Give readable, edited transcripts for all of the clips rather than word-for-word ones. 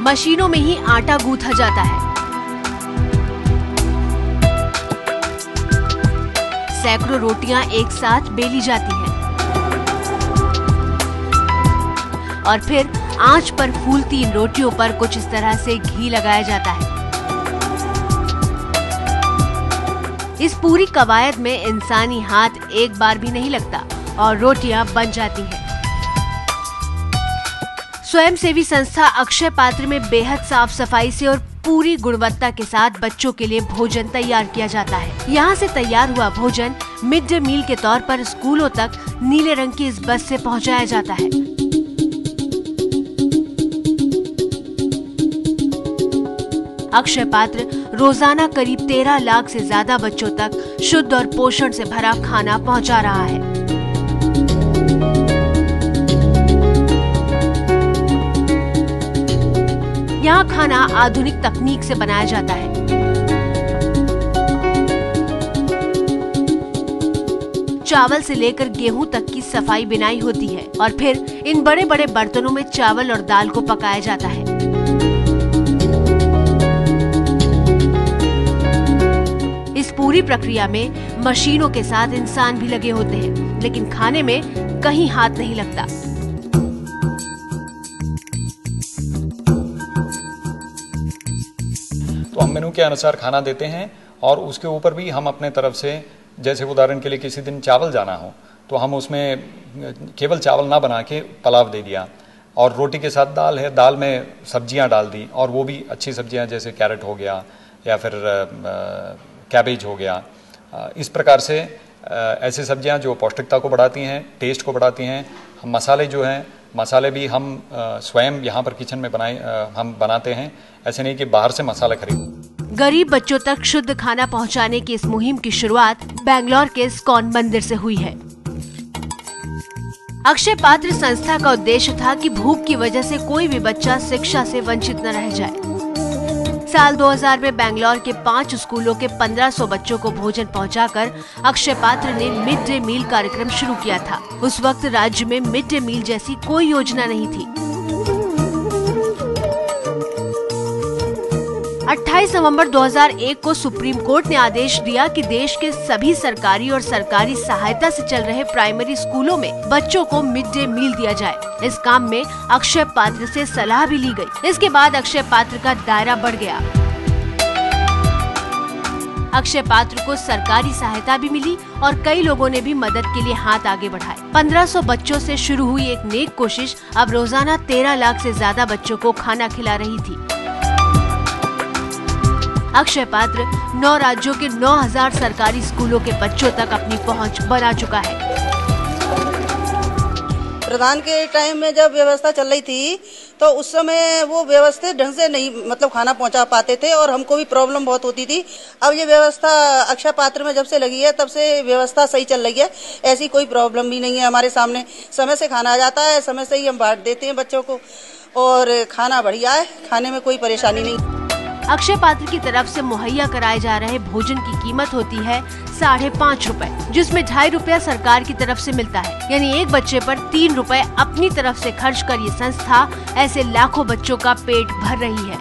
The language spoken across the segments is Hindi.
मशीनों में ही आटा गूंथा जाता है। सैकड़ों रोटियां एक साथ बेली जाती हैं और फिर आंच पर फूलती इन रोटियों पर कुछ इस तरह से घी लगाया जाता है। इस पूरी कवायद में इंसानी हाथ एक बार भी नहीं लगता और रोटियां बन जाती हैं। स्वयंसेवी संस्था अक्षय पात्र में बेहद साफ सफाई से और पूरी गुणवत्ता के साथ बच्चों के लिए भोजन तैयार किया जाता है। यहाँ से तैयार हुआ भोजन मिड डे मील के तौर पर स्कूलों तक नीले रंग की इस बस से पहुँचाया जाता है। अक्षय पात्र रोजाना करीब 13 लाख से ज्यादा बच्चों तक शुद्ध और पोषण से भरा खाना पहुंचा रहा है। यहाँ खाना आधुनिक तकनीक से बनाया जाता है। चावल से लेकर गेहूं तक की सफाई बिनाई होती है और फिर इन बड़े बड़े बर्तनों में चावल और दाल को पकाया जाता है। इस पूरी प्रक्रिया में मशीनों के साथ इंसान भी लगे होते हैं, लेकिन खाने में कहीं हाथ नहीं लगता। तो हम मेनू के अनुसार खाना देते हैं और उसके ऊपर भी हम अपने तरफ से, जैसे उदाहरण के लिए किसी दिन चावल जाना हो तो हम उसमें केवल चावल ना बना के पुलाव दे दिया, और रोटी के साथ दाल है, दाल में सब्जियां डाल दी, और वो भी अच्छी सब्जियां जैसे कैरेट हो गया या फिर कैबेज हो गया। इस प्रकार से ऐसी सब्जियां जो पौष्टिकता को बढ़ाती हैं, टेस्ट को बढ़ाती हैं। हम मसाले जो हैं, मसाले भी हम स्वयं यहाँ पर किचन में हम बनाते हैं, ऐसे नहीं कि बाहर से मसाला खरीद। गरीब बच्चों तक शुद्ध खाना पहुँचाने की इस मुहिम की शुरुआत बेंगलोर के इस्कॉन मंदिर से हुई है। अक्षय पात्र संस्था का उद्देश्य था कि भूख की वजह से कोई भी बच्चा शिक्षा से वंचित न रह जाए। साल 2000 में बेंगलोर के 5 स्कूलों के 1500 बच्चों को भोजन पहुंचाकर अक्षय पात्र ने मिड डे मील कार्यक्रम शुरू किया था। उस वक्त राज्य में मिड डे मील जैसी कोई योजना नहीं थी। 28 नवंबर 2001 को सुप्रीम कोर्ट ने आदेश दिया कि देश के सभी सरकारी और सरकारी सहायता से चल रहे प्राइमरी स्कूलों में बच्चों को मिड डे मील दिया जाए। इस काम में अक्षय पात्र से सलाह भी ली गई। इसके बाद अक्षय पात्र का दायरा बढ़ गया। अक्षय पात्र को सरकारी सहायता भी मिली और कई लोगों ने भी मदद के लिए हाथ आगे बढ़ाए। 1500 बच्चों से शुरू हुई एक नेक कोशिश अब रोजाना 13 लाख से ज्यादा बच्चों को खाना खिला रही थी। अक्षय पात्र 9 राज्यों के 9000 सरकारी स्कूलों के बच्चों तक अपनी पहुंच बना चुका है। प्रधान के टाइम में जब व्यवस्था चल रही थी तो उस समय वो व्यवस्थित ढंग से नहीं खाना पहुंचा पाते थे और हमको भी प्रॉब्लम बहुत होती थी। अब ये व्यवस्था अक्षय पात्र में जब से लगी है तब से व्यवस्था सही चल रही है। ऐसी कोई प्रॉब्लम भी नहीं है। हमारे सामने समय से खाना आ जाता है, समय से ही हम बांट देते हैं बच्चों को और खाना बढ़िया है, खाने में कोई परेशानी नहीं। अक्षय पात्र की तरफ से मुहैया कराए जा रहे भोजन की कीमत होती है 5.5 रुपए, जिसमें 2.5 रुपया सरकार की तरफ से मिलता है। यानी एक बच्चे पर 3 रुपए अपनी तरफ से खर्च कर ये संस्था ऐसे लाखों बच्चों का पेट भर रही है।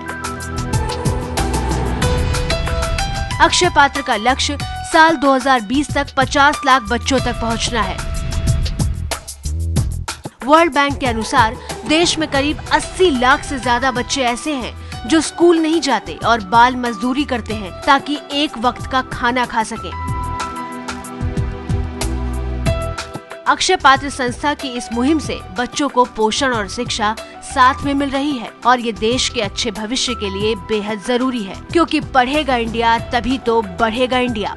अक्षय पात्र का लक्ष्य साल 2020 तक 50 लाख बच्चों तक पहुंचना है। वर्ल्ड बैंक के अनुसार देश में करीब 80 लाख से ज्यादा बच्चे ऐसे हैं जो स्कूल नहीं जाते और बाल मजदूरी करते हैं ताकि एक वक्त का खाना खा सकें। अक्षय पात्र संस्था की इस मुहिम से बच्चों को पोषण और शिक्षा साथ में मिल रही है और ये देश के अच्छे भविष्य के लिए बेहद जरूरी है, क्योंकि पढ़ेगा इंडिया तभी तो बढ़ेगा इंडिया।